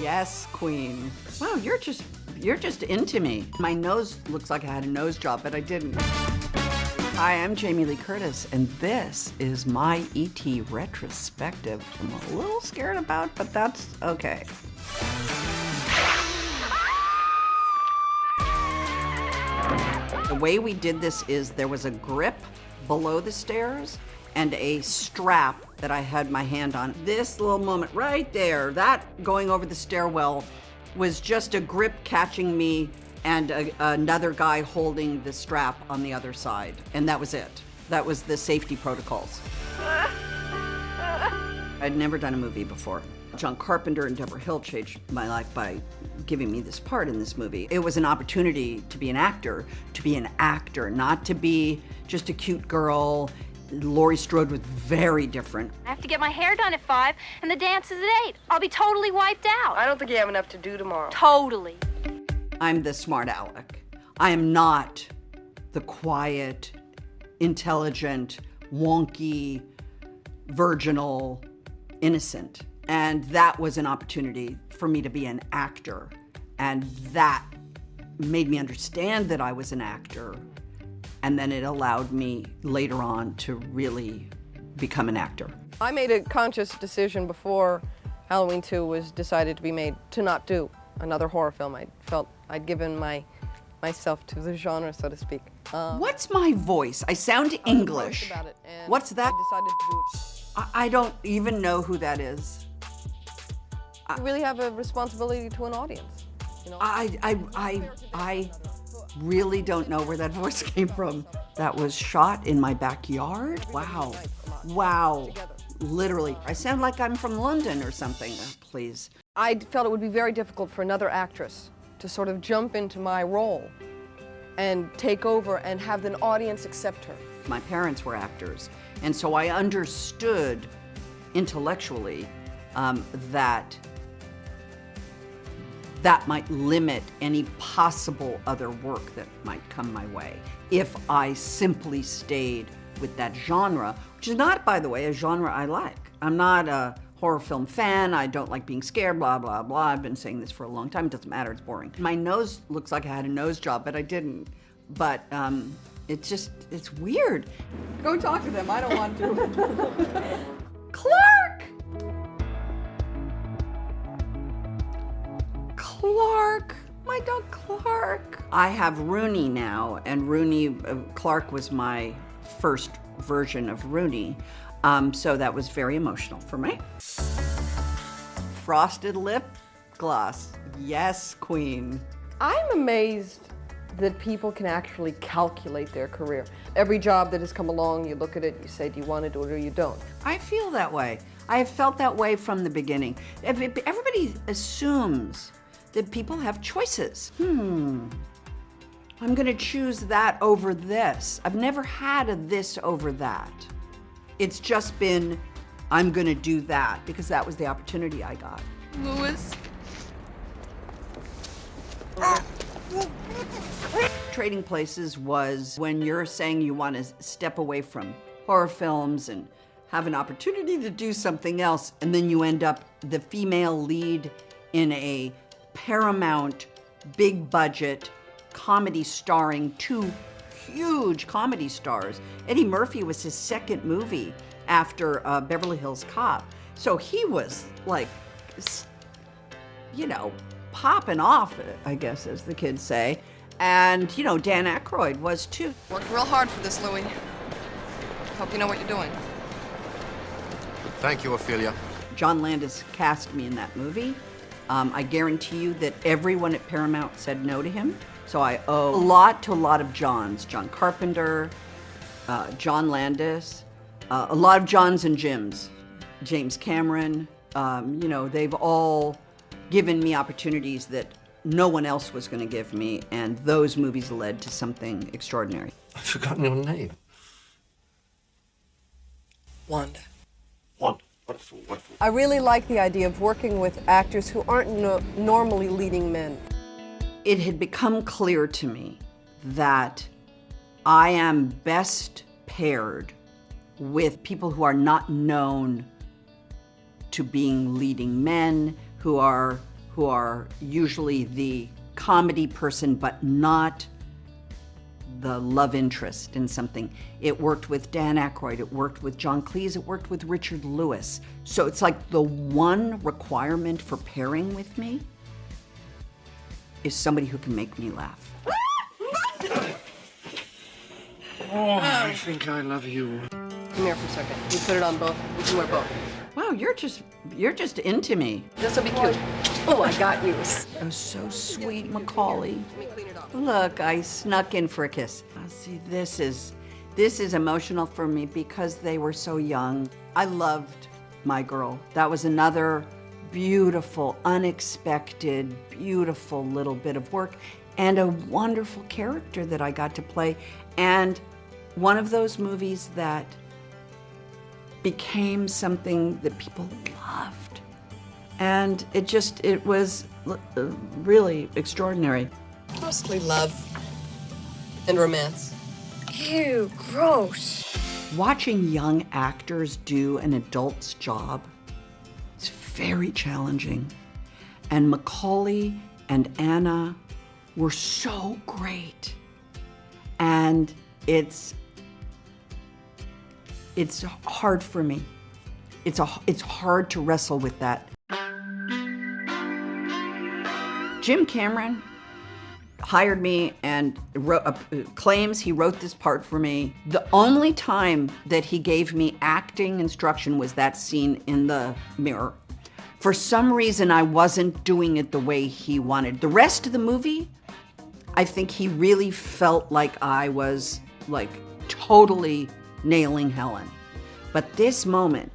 Yes, queen. Wow, you're just into me. My nose looks like I had a nose job, but I didn't. Hi, I'm Jamie Lee Curtis, and this is my ET retrospective. I'm a little scared about, but that's okay. The way we did this is there was a grip below the stairs and a strap that I had my hand on. This little moment right there, that going over the stairwell was just a grip catching me and another guy holding the strap on the other side. And that was it. That was the safety protocols. I'd never done a movie before. John Carpenter and Deborah Hill changed my life by giving me this part in this movie. It was an opportunity to be an actor, not to be just a cute girl. Laurie Strode was very different. I have to get my hair done at 5, and the dance is at 8. I'll be totally wiped out. I don't think you have enough to do tomorrow. Totally. I'm the smart aleck. I am not the quiet, intelligent, wonky, virginal, innocent. And that was an opportunity for me to be an actor. And that made me understand that I was an actor. And then it allowed me later on to really become an actor. I made a conscious decision before Halloween 2 was decided to be made to not do another horror film. I felt I'd given myself to the genre, so to speak. What's my voice? I sound English. About it, and What's that? I decided to do it. I don't even know who that is. You really have a responsibility to an audience. You know? I really don't know where that voice came from. That was shot in my backyard? Wow. Wow. Literally. I sound like I'm from London or something. Oh, please. I felt it would be very difficult for another actress to sort of jump into my role and take over and have an audience accept her. My parents were actors, and so I understood intellectually that might limit any possible other work that might come my way if I simply stayed with that genre, which is not, by the way, a genre I like. I'm not a horror film fan. I don't like being scared, blah, blah, blah. I've been saying this for a long time. It doesn't matter. It's boring. My nose looks like I had a nose job, but I didn't. But it's weird. Go talk to them. I don't want to. Clark! Clark, my dog Clark. I have Rooney now, and Clark was my first version of Rooney, so that was very emotional for me. Frosted lip gloss, yes, queen. I'm amazed that people can actually calculate their career. Every job that has come along, you look at it, you say, do you want to do it or you don't? I feel that way. I have felt that way from the beginning. Everybody assumes that people have choices. I'm gonna choose that over this. I've never had a this over that. It's just been, I'm gonna do that because that was the opportunity I got. Louis. Trading Places was when you're saying you want to step away from horror films and have an opportunity to do something else, and then you end up the female lead in a Paramount, big budget comedy starring two huge comedy stars. Eddie Murphy was his second movie after Beverly Hills Cop. So he was like, popping off, I guess, as the kids say. And, Dan Aykroyd was too. Worked real hard for this, Louis. Hope you know what you're doing. Thank you, Ophelia. John Landis cast me in that movie. I guarantee you that everyone at Paramount said no to him. So I owe a lot to a lot of Johns. John Carpenter, John Landis, a lot of Johns and Jims. James Cameron, they've all given me opportunities that no one else was going to give me, and those movies led to something extraordinary. I've forgotten your name. Wanda. Wanda. Wonderful, wonderful. I really like the idea of working with actors who aren't normally leading men. It had become clear to me that I am best paired with people who are not known to being leading men, who who are usually the comedy person, but not the love interest in something. It worked with Dan Aykroyd, it worked with John Cleese, it worked with Richard Lewis. So it's like the one requirement for pairing with me is somebody who can make me laugh. Oh, I think I love you. Come here for a second. We put it on both. We can wear both. Wow, you're just into me. This will be cute. Oh, I got you. Oh, so sweet, Macaulay. Let me clean it off. Look, I snuck in for a kiss. Oh, see, this is emotional for me because they were so young. I loved my girl. That was another beautiful, unexpected, beautiful little bit of work and a wonderful character that I got to play. And one of those movies that became something that people loved. And it was really extraordinary. Mostly love and romance. Ew, gross. Watching young actors do an adult's job is very challenging. And Macaulay and Anna were so great. And it's hard for me. It's hard to wrestle with that. Jim Cameron hired me and claims he wrote this part for me. The only time that he gave me acting instruction was that scene in the mirror. For some reason, I wasn't doing it the way he wanted. The rest of the movie, I think he really felt like I was like totally nailing Helen. But this moment,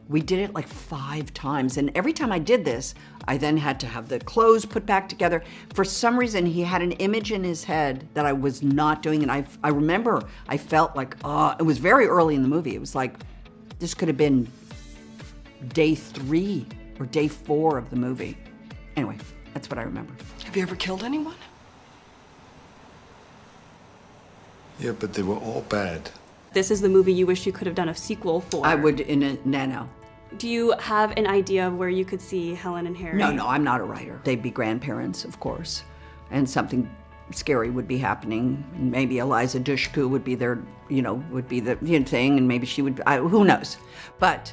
we did it like 5 times. And every time I did this, I then had to have the clothes put back together. For some reason, he had an image in his head that I was not doing. And I remember I felt like, it was very early in the movie. It was like, this could have been day 3 or day 4 of the movie. Anyway, that's what I remember. Have you ever killed anyone? Yeah, but they were all bad. This is the movie you wish you could have done a sequel for. I would in a nano. Do you have an idea of where you could see Helen and Harry? No, I'm not a writer. They'd be grandparents, of course, and something scary would be happening. And maybe Eliza Dushku would be their, would be the thing, and maybe she would. Who knows? But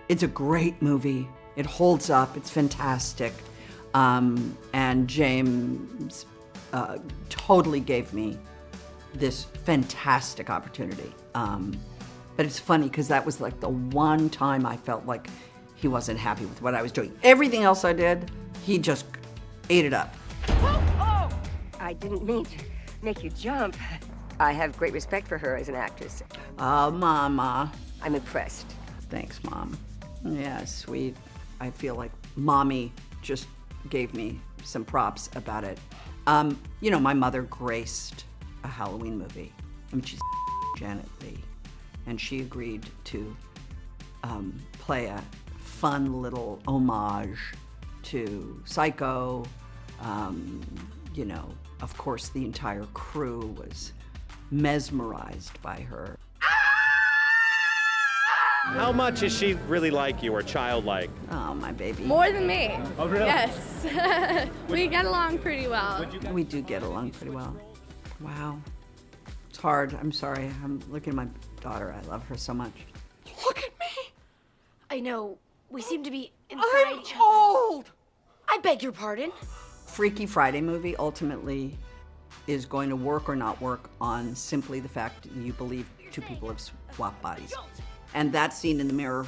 it's a great movie. It holds up. It's fantastic, and James totally gave me this fantastic opportunity. But it's funny because that was like the one time I felt like he wasn't happy with what I was doing. Everything else I did, he just ate it up. I didn't mean to make you jump. I have great respect for her as an actress. Oh, Mama. I'm impressed. Thanks, Mom. Yeah, sweet. I feel like Mommy just gave me some props about it. My mother graced a Halloween movie. I mean, she's Janet Leigh. And she agreed to play a fun little homage to Psycho. Of course, the entire crew was mesmerized by her. How much is she really like you or childlike? Oh, my baby. More than me. Oh, really? Yes. We get along pretty well. We do get along pretty well. Wow. It's hard. I'm sorry. I'm looking at my daughter. I love her so much. Look at me. I know. We seem to be inside I'm each other. old. I beg your pardon. Freaky Friday movie ultimately is going to work or not work on simply the fact that you believe 2 people have swapped bodies. And that scene in the mirror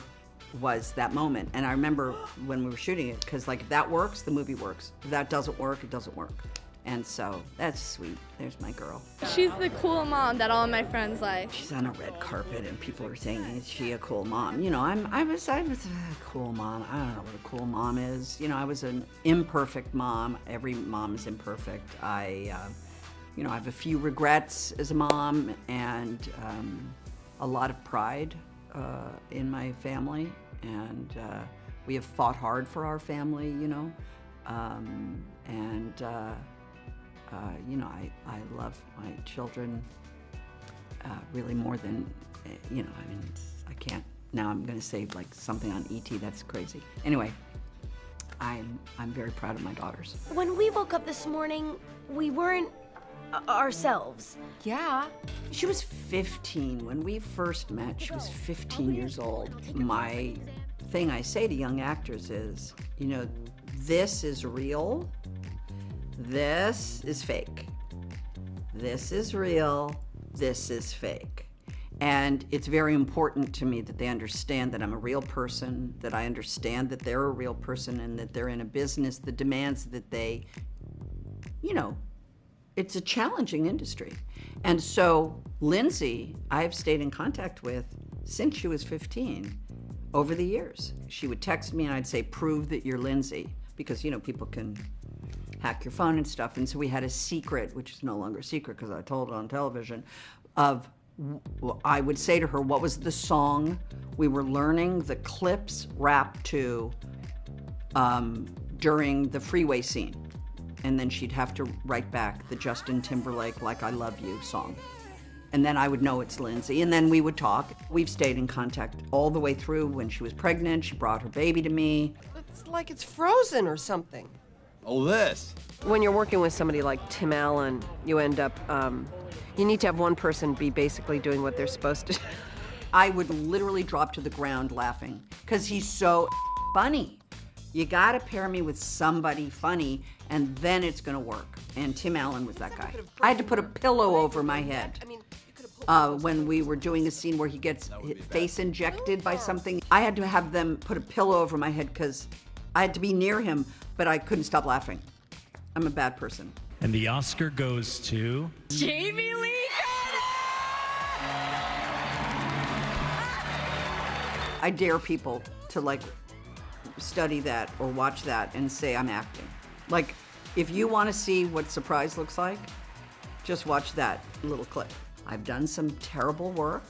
was that moment. And I remember when we were shooting it, because if that works, the movie works. If that doesn't work, it doesn't work. And so that's sweet. There's my girl. She's the cool mom that all my friends like. She's on a red carpet and people are saying, is she a cool mom? I was a cool mom. I don't know what a cool mom is. I was an imperfect mom. Every mom is imperfect. I have a few regrets as a mom and a lot of pride in my family. And we have fought hard for our family, I love my children really more than, I can't, now I'm going to say something on E.T. that's crazy. Anyway, I'm very proud of my daughters. When we woke up this morning, we weren't ourselves. Yeah. She was 15 when we first met. She was 15 years old. My thing I say to young actors is, you know, this is real, this is fake. This is real, this is fake. And it's very important to me that they understand that I'm a real person, that I understand that they're a real person, and that they're in a business that demands that they, you know, it's a challenging industry. And so Lindsay, I've stayed in contact with since she was 15 over the years. She would text me and I'd say, prove that you're Lindsay, because, you know, people can hack your phone and stuff. And so we had a secret, which is no longer a secret because I told it on television, of I would say to her, what was the song we were learning the clips rap to during the freeway scene? And then she'd have to write back the Justin Timberlake Like I Love You song. And then I would know it's Lindsay, and then we would talk. We've stayed in contact all the way through. When she was pregnant, she brought her baby to me. It's like it's frozen or something. Oh, this. When you're working with somebody like Tim Allen, you end up, you need to have one person be basically doing what they're supposed to do. I would literally drop to the ground laughing because he's so funny. You gotta pair me with somebody funny and then it's gonna work. And Tim Allen was that guy. I had to put a pillow over my head. When we were doing a scene where he gets his face injected by something, I had to have them put a pillow over my head because I had to be near him, but I couldn't stop laughing. I'm a bad person. And the Oscar goes to... Jamie Lee I dare people to like study that or watch that and say I'm acting. Like, if you want to see what surprise looks like, just watch that little clip. I've done some terrible work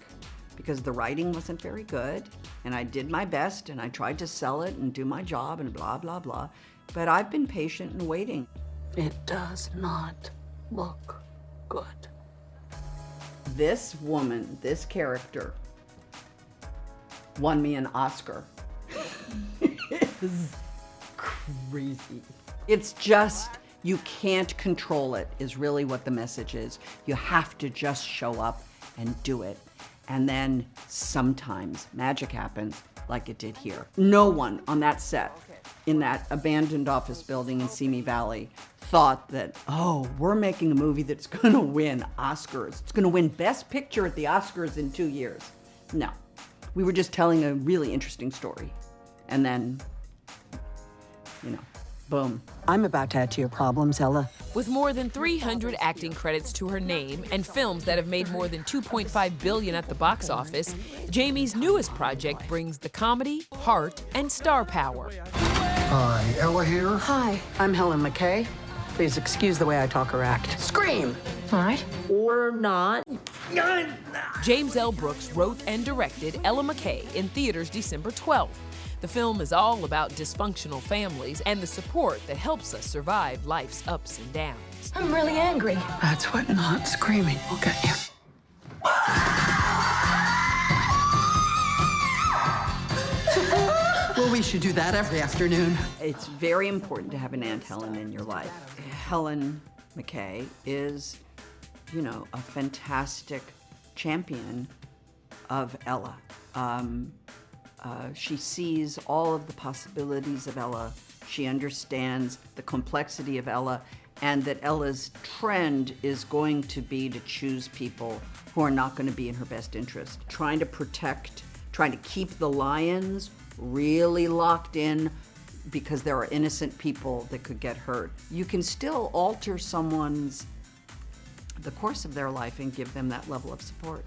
because the writing wasn't very good, and I did my best, and I tried to sell it and do my job and blah, blah, blah. But I've been patient and waiting. It does not look good. This woman, this character, won me an Oscar. It's crazy. It's just, you can't control it, is really what the message is. You have to just show up and do it. And then sometimes magic happens, like it did here. No one on that set, in that abandoned office building in Simi Valley, thought that, oh, we're making a movie that's gonna win Oscars. It's gonna win Best Picture at the Oscars in 2 years. No, we were just telling a really interesting story. And then, you know, boom. I'm about to add to your problems, Ella. With more than 300 acting credits to her name and films that have made more than $2.5 billion at the box office, Jamie's newest project brings the comedy, heart, and star power. Hi, Ella here. Hi, I'm Helen McCay. Please excuse the way I talk or act. Scream! All right. Or not. James L. Brooks wrote and directed Ella McCay in theaters December 12th. The film is all about dysfunctional families and the support that helps us survive life's ups and downs. I'm really angry. That's what not screaming will get you. Well, we should do that every afternoon. It's very important to have an Aunt Helen in your life. Helen McCay is, you know, a fantastic champion of Ella. She sees all of the possibilities of Ella. She understands the complexity of Ella, and that Ella's trend is going to be to choose people who are not going to be in her best interest. Trying to protect, trying to keep the lions really locked in because there are innocent people that could get hurt. You can still alter the course of their life and give them that level of support.